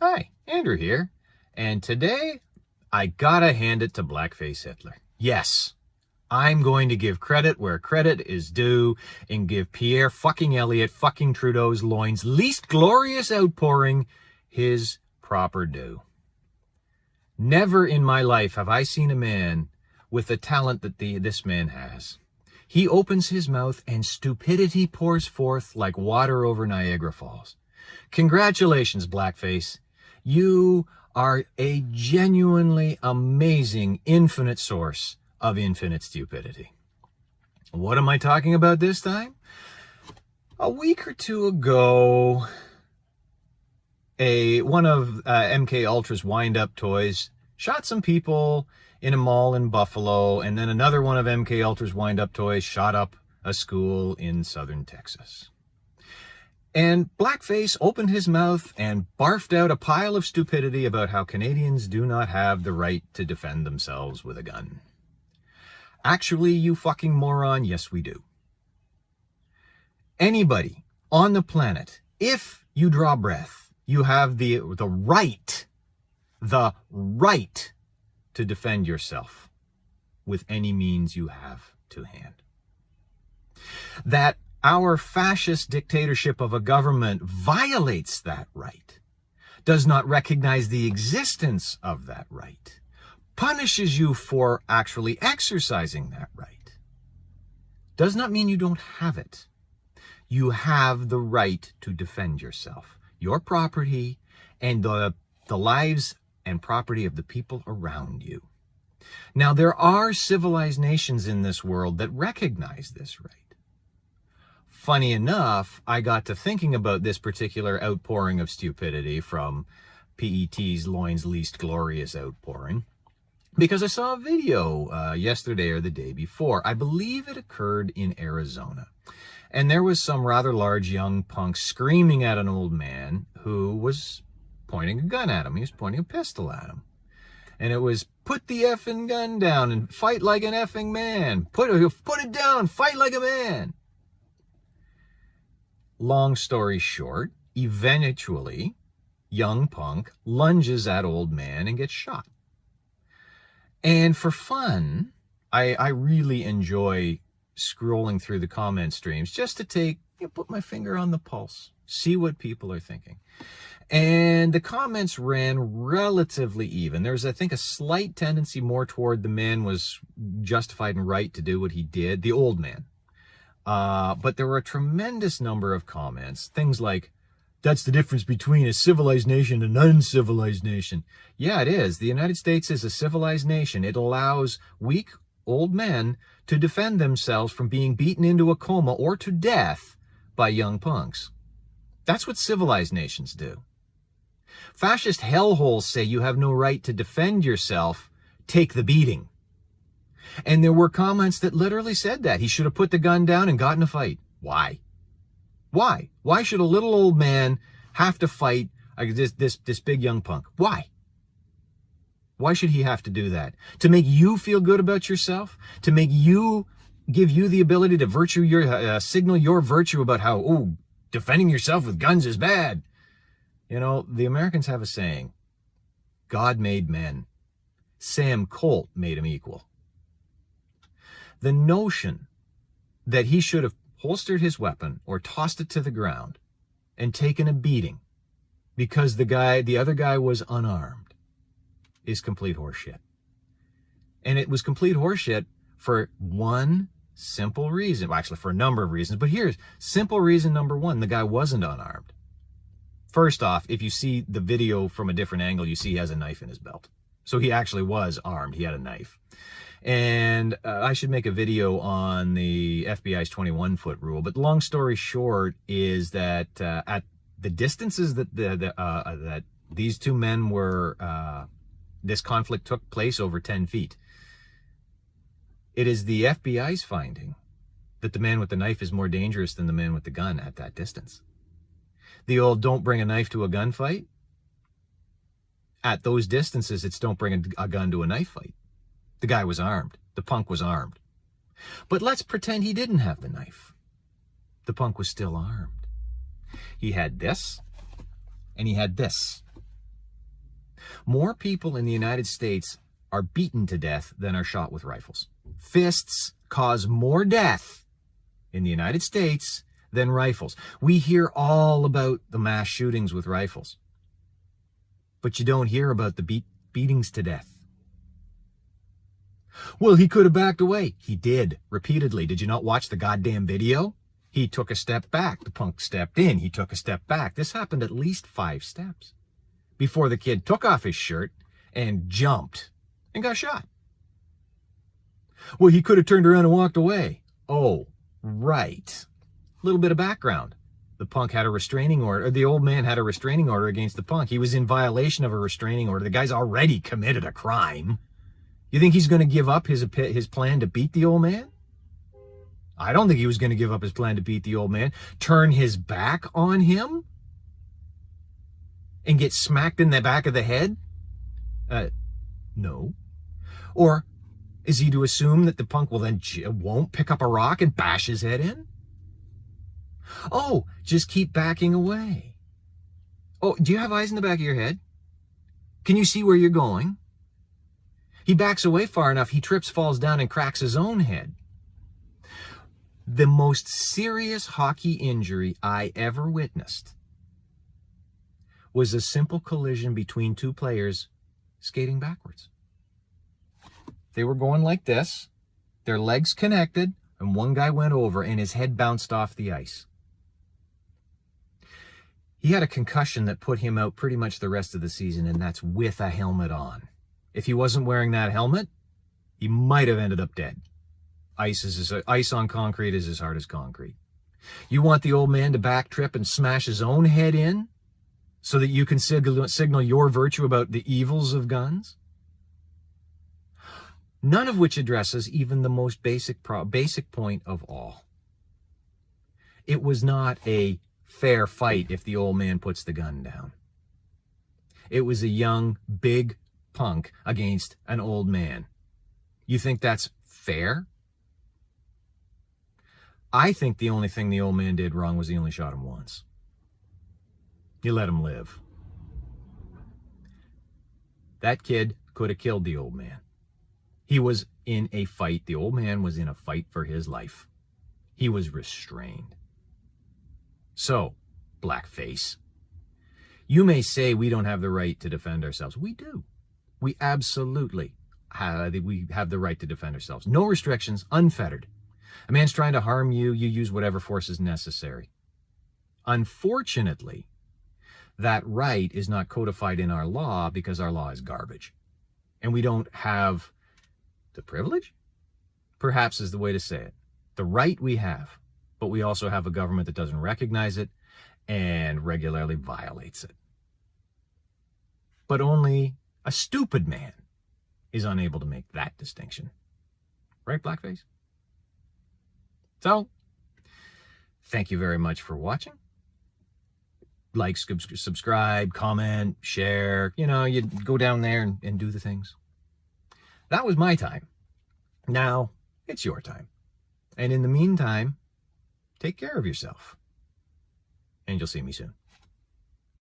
Hi, Andrew here, and today I gotta hand it to Blackface Hitler. Yes, I'm going to give credit where credit is due and give Pierre fucking Elliott fucking Trudeau's loins least glorious outpouring his proper due. Never in my life have I seen a man with the talent that this man has. He opens his mouth and stupidity pours forth like water over Niagara Falls. Congratulations, Blackface. You are a genuinely amazing, infinite source of infinite stupidity. What am I talking about this time? A week or two ago, one of MK Ultra's wind-up toys shot some people in a mall in Buffalo, and then another one of MK Ultra's wind-up toys shot up a school in southern Texas. And Blackface opened his mouth and barfed out a pile of stupidity about how Canadians do not have the right to defend themselves with a gun. Actually, you fucking moron, yes we do. Anybody on the planet, if you draw breath, you have the right to defend yourself with any means you have to hand. That our fascist dictatorship of a government violates that right, does not recognize the existence of that right, punishes you for actually exercising that right, does not mean you don't have it. You have the right to defend yourself, your property, and the lives and property of the people around you. Now, there are civilized nations in this world that recognize this right. Funny enough, I got to thinking about this particular outpouring of stupidity from PET's loins least glorious outpouring because I saw a video yesterday or the day before. I believe it occurred in Arizona. And there was some rather large young punk screaming at an old man who was pointing a gun at him. He was pointing a pistol at him. And it was, put the effing gun down and fight like an effing man. Put it down, fight like a man. Long story short, eventually, young punk lunges at old man and gets shot. And for fun, I really enjoy scrolling through the comment streams just to put my finger on the pulse, see what people are thinking. And the comments ran relatively even. There's, I think, a slight tendency more toward the man was justified and right to do what he did, the old man. But there were a tremendous number of comments, things like, that's the difference between a civilized nation and an uncivilized nation. Yeah, it is. The United States is a civilized nation. It allows weak old men to defend themselves from being beaten into a coma or to death by young punks. That's what civilized nations do. Fascist hellholes say you have no right to defend yourself. Take the beating. And there were comments that literally said that. He should have put the gun down and got in a fight. Why? Why? Why should a little old man have to fight this big young punk? Why? Why should he have to do that? To make you feel good about yourself? To make you, give you the ability to signal your virtue about how, defending yourself with guns is bad. You know, the Americans have a saying, God made men. Sam Colt made him equal. The notion that he should have holstered his weapon or tossed it to the ground and taken a beating because the other guy was unarmed is complete horseshit. And it was complete horseshit for one simple reason. Well, actually, for a number of reasons. But here's simple reason number one. The guy wasn't unarmed. First off, if you see the video from a different angle, you see he has a knife in his belt. So he actually was armed. He had a knife. And I should make a video on the FBI's 21-foot rule. But long story short is that at the distances that these two men were, this conflict took place over 10 feet. It is the FBI's finding that the man with the knife is more dangerous than the man with the gun at that distance. The old don't bring a knife to a gunfight. At those distances, it's don't bring a gun to a knife fight. The guy was armed. The punk was armed. But let's pretend he didn't have the knife. The punk was still armed. He had this, and he had this. More people in the United States are beaten to death than are shot with rifles. Fists cause more death in the United States than rifles. We hear all about the mass shootings with rifles, but you don't hear about the beatings to death. Well, he could have backed away. He did, repeatedly. Did you not watch the goddamn video? He took a step back. The punk stepped in. He took a step back. This happened at least 5 steps before the kid took off his shirt and jumped and got shot. Well, he could have turned around and walked away. Oh, right. A little bit of background. The punk had a restraining order, or the old man had a restraining order against the punk. He was in violation of a restraining order. The guy's already committed a crime. You think he's going to give up his plan to beat the old man? I don't think he was going to give up his plan to beat the old man. Turn his back on him? And get smacked in the back of the head? No. Or is he to assume that the punk will then won't pick up a rock and bash his head in? Oh, just keep backing away. Oh, do you have eyes in the back of your head? Can you see where you're going? He backs away far enough, he trips, falls down, and cracks his own head. The most serious hockey injury I ever witnessed was a simple collision between 2 players skating backwards. They were going like this, their legs connected, and one guy went over and his head bounced off the ice. He had a concussion that put him out pretty much the rest of the season, and that's with a helmet on. If he wasn't wearing that helmet, he might have ended up dead. Ice on concrete is as hard as concrete. You want the old man to backtrip and smash his own head in so that you can signal your virtue about the evils of guns? None of which addresses even the most basic point of all. It was not a fair fight if the old man puts the gun down. It was a young, big punk against an old man. You think that's fair? I think the only thing the old man did wrong was he only shot him once. He let him live. That kid could have killed the old man. He was in a fight. The old man was in a fight for his life. He was restrained. So, Blackface, you may say we don't have the right to defend ourselves. We do. We absolutely have the right to defend ourselves. No restrictions, unfettered. A man's trying to harm you, you use whatever force is necessary. Unfortunately, that right is not codified in our law because our law is garbage. And we don't have the privilege, perhaps is the way to say it. The right we have, but we also have a government that doesn't recognize it and regularly violates it. But only a stupid man is unable to make that distinction. Right, Blackface? So, thank you very much for watching. Like, subscribe, comment, share. You know, you go down there and do the things. That was my time. Now, it's your time. And in the meantime, take care of yourself. And you'll see me soon.